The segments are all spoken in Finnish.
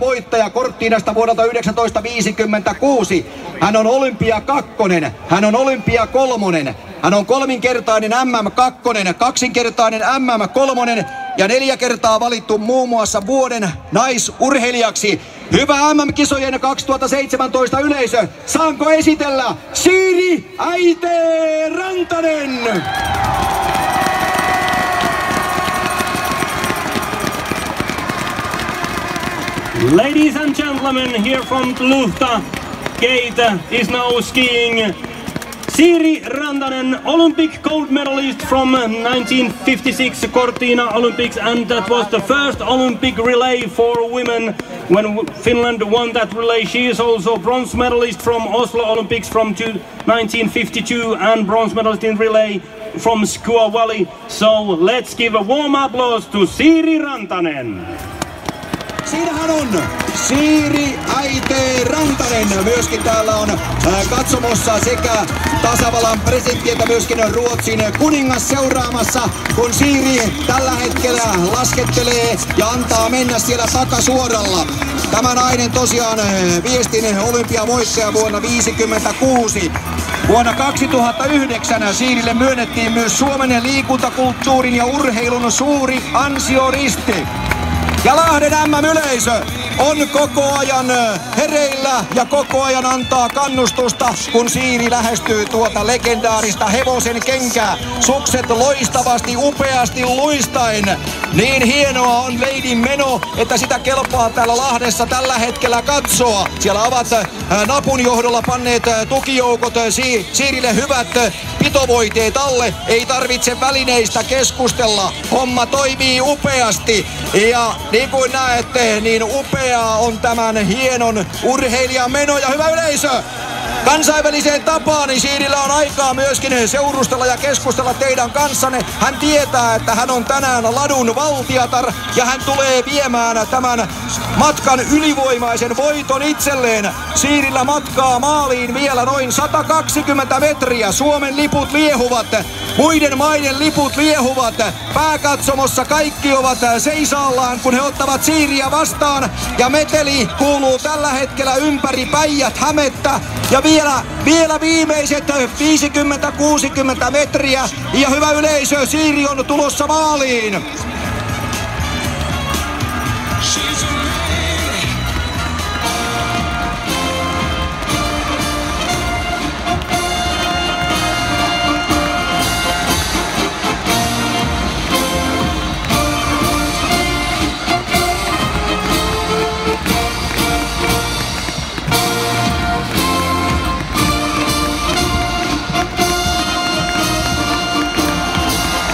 Voittaja Cortinasta vuodelta 1956. Hän on olympia kakkonen, hän on olympia kolmonen, hän on kolminkertainen MM2, kaksinkertainen MM3 ja 4 kertaa valittu muun muassa vuoden naisurheilijaksi. Hyvä MM-kisojen 2017 yleisö, saanko esitellä Siiri Äite-Rantanen? Ladies and gentlemen, here from Luhta gate is now skiing Siiri Rantanen, Olympic gold medalist from 1956 Cortina Olympics, and that was the first Olympic relay for women when Finland won that relay. She is also bronze medalist from Oslo Olympics from 1952 and bronze medalist in relay from Skua Valley. So let's give a warm applause to Siiri Rantanen. Siinähän on Siiri Äite-Rantanen. Myöskin täällä on katsomossa sekä tasavallan presidentti että myöskin Ruotsin kuningas seuraamassa, kun Siiri tällä hetkellä laskettelee ja antaa mennä siellä takasuoralla. Tämä nainen tosiaan viestin olympiavoittaja vuonna 1956. Vuonna 2009 Siirille myönnettiin myös Suomen liikuntakulttuurin ja urheilun suuri ansioristi. Ja Lahden MM-yleisö on koko ajan hereillä ja koko ajan antaa kannustusta, kun Siiri lähestyy tuota legendaarista hevosen kenkää. Sukset loistavasti, upeasti luistaen. Niin hienoa on leidin meno, että sitä kelpaa täällä Lahdessa tällä hetkellä katsoa. Siellä ovat napun johdolla panneet tukijoukot Siirille hyvät pitovoiteet alle. Ei tarvitse välineistä keskustella. Homma toimii upeasti. Ja niin kuin näette, niin upeaa on tämän hienon urheilijan meno. Ja hyvä yleisö, kansainväliseen tapaan niin Siirillä on aikaa myöskin seurustella ja keskustella teidän kanssanne. Hän tietää, että hän on tänään ladun valtiatar ja hän tulee viemään tämän matkan ylivoimaisen voiton itselleen. Siirillä matkaa maaliin vielä noin 120 metriä. Suomen liput liehuvat, muiden maiden liput liehuvat. Pääkatsomossa kaikki ovat seisaallaan, kun he ottavat Siiriä vastaan. Ja meteli kuuluu tällä hetkellä ympäri Päijät-Hämettä. Ja vielä viimeiset 50-60 metriä. Ja hyvä yleisö, Siiri on tulossa maaliin.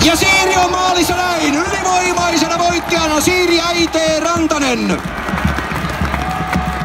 Ja Siiri on maalissa näin, ylivoimaisena voittajana Siiri Äite-Rantanen.